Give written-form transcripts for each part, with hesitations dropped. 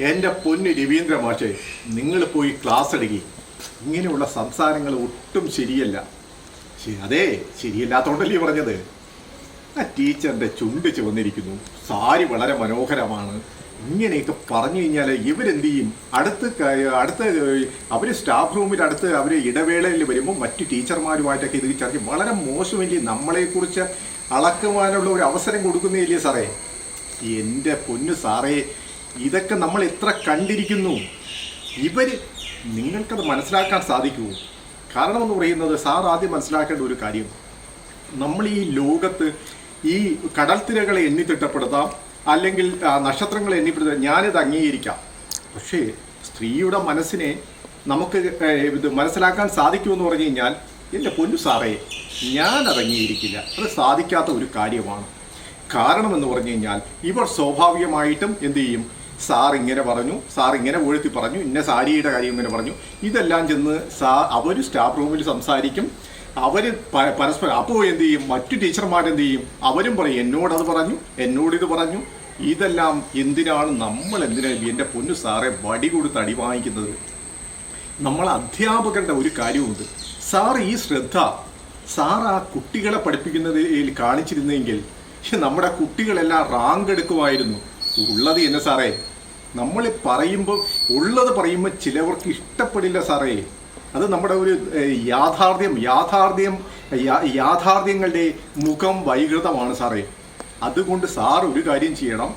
എൻ്റെ പൊന്ന് രവീന്ദ്ര മാഷേ, നിങ്ങൾ പോയി ക്ലാസ് എടുക്കി. ഇങ്ങനെയുള്ള സംസാരങ്ങൾ ഒട്ടും ശരിയല്ല. അതെ, ശരിയല്ലാത്തോണ്ടല്ലേ പറഞ്ഞത്. ആ ടീച്ചറിൻ്റെ ചുണ്ട് ചുവന്നിരിക്കുന്നു, സാരി വളരെ മനോഹരമാണ്. ഇങ്ങനെയൊക്കെ പറഞ്ഞു കഴിഞ്ഞാൽ ഇവരെന്ത് ചെയ്യും? അടുത്ത് അവർ സ്റ്റാഫ് റൂമിനടുത്ത് അവർ ഇടവേളയിൽ വരുമ്പോൾ മറ്റു ടീച്ചർമാരുമായിട്ടൊക്കെ ഇത് ചർച്ച വളരെ മോശമല്ലേ? നമ്മളെക്കുറിച്ച് അളക്കുവാനുള്ള ഒരു അവസരം കൊടുക്കുന്നില്ലേ സാറേ? എൻ്റെ പൊന്നു സാറേ, ഇതൊക്കെ നമ്മൾ എത്ര കണ്ടിരിക്കുന്നു. നിങ്ങൾക്കത് മനസ്സിലാക്കാൻ സാധിക്കുമോ? കാരണം എന്ന് പറയുന്നത്, സാർ ആദ്യം മനസ്സിലാക്കേണ്ട ഒരു കാര്യം, നമ്മൾ ഈ ലോകത്ത് ഈ കടൽത്തിരകളെ എണ്ണിത്തിട്ടപ്പെടുത്താം, അല്ലെങ്കിൽ നക്ഷത്രങ്ങളെ എണ്ണിപ്പെടുത്താം, ഞാനിത് അംഗീകരിക്കാം. പക്ഷേ സ്ത്രീയുടെ മനസ്സിനെ നമുക്ക് ഇത് മനസ്സിലാക്കാൻ സാധിക്കുമെന്ന് പറഞ്ഞു കഴിഞ്ഞാൽ, എൻ്റെ പൊന്നു സാറേ, ഞാനത് അംഗീകരിക്കില്ല. അത് സാധിക്കാത്ത ഒരു കാര്യമാണ്. കാരണമെന്ന് പറഞ്ഞു കഴിഞ്ഞാൽ, ഇവർ സ്വാഭാവികമായിട്ടും എന്തു ചെയ്യും? സാർ ഇങ്ങനെ പറഞ്ഞു, സാർ ഇങ്ങനെ ഉയർത്തി പറഞ്ഞു, ഇന്ന സാരിയുടെ കാര്യം ഇങ്ങനെ പറഞ്ഞു, ഇതെല്ലാം ചെന്ന് അവർ സ്റ്റാഫ് റൂമിൽ സംസാരിക്കും. അവർ പരസ്പരം അപ്പോൾ എന്ത് ചെയ്യും? മറ്റു ടീച്ചർമാരെന്ത് ചെയ്യും? അവരും പറയും, എന്നോടത് പറഞ്ഞു, എന്നോടിത് പറഞ്ഞു. ഇതെല്ലാം എന്തിനാണ് എൻ്റെ പൊന്നു സാറെ വടി കൊടുത്ത് അടി വാങ്ങിക്കുന്നത്? നമ്മൾ അധ്യാപകരുടെ ഒരു കാര്യമുണ്ട്. സാർ ഈ ശ്രദ്ധ സാർ ആ കുട്ടികളെ പഠിപ്പിക്കുന്നതിൽ കാണിച്ചിരുന്നെങ്കിൽ നമ്മുടെ കുട്ടികളെല്ലാം റാങ്ക് എടുക്കുമായിരുന്നു. ഉള്ളത് എന്നെ സാറേ, നമ്മൾ ഉള്ളത് പറയുമ്പോൾ ചിലവർക്ക് ഇഷ്ടപ്പെടില്ല സാറേ. അത് നമ്മുടെ ഒരു യാഥാർത്ഥ്യങ്ങളുടെ മുഖം വൈകൃതമാണ് സാറേ. അതുകൊണ്ട് സാർ ഒരു കാര്യം ചെയ്യണം.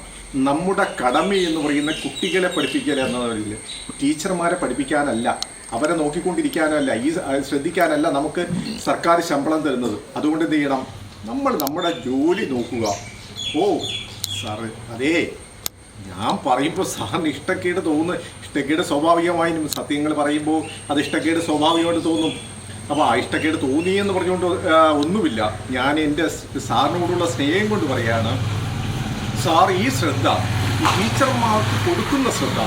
നമ്മുടെ കടമ എന്ന് പറയുന്ന കുട്ടികളെ പഠിപ്പിക്കൽ എന്നതിൽ ടീച്ചർമാരെ പഠിപ്പിക്കാനല്ല, അവരെ നോക്കിക്കൊണ്ടിരിക്കാനല്ല, ശ്രദ്ധിക്കാനല്ല നമുക്ക് സർക്കാർ ശമ്പളം തരുന്നത്. അതുകൊണ്ട് എന്ത് ചെയ്യണം? നമ്മുടെ ജോലി നോക്കുക. ഓ സാറ്, അതേ, ഞാൻ പറയുമ്പോൾ സാറിന് ഇഷ്ടക്കേട് സ്വാഭാവികമായും സത്യങ്ങൾ പറയുമ്പോൾ അത് ഇഷ്ടക്കേട് സ്വാഭാവികമായിട്ട് തോന്നും. അപ്പോൾ ആ ഇഷ്ടക്കേട് തോന്നിയെന്ന് പറഞ്ഞുകൊണ്ട് ഒന്നുമില്ല. ഞാൻ എൻ്റെ സാറിനോടുള്ള സ്നേഹം കൊണ്ട് പറയാണ്, സാർ ഈ ശ്രദ്ധ, ഈ ടീച്ചർമാർക്ക് കൊടുക്കുന്ന ശ്രദ്ധ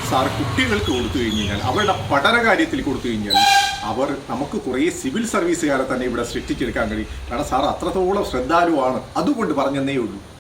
സാർ കുട്ടികൾക്ക് കൊടുത്തു കഴിഞ്ഞാൽ, അവരുടെ പഠന കാര്യത്തിൽ കൊടുത്തു കഴിഞ്ഞാൽ, നമുക്ക് കുറേ സിവിൽ സർവീസുകാരെ തന്നെ ഇവിടെ സൃഷ്ടിച്ചെടുക്കാൻ കഴിയും. കാരണം സാർ അത്രത്തോളം ശ്രദ്ധാലുവാണ്. അതുകൊണ്ട് പറഞ്ഞെന്നേ ഉള്ളൂ.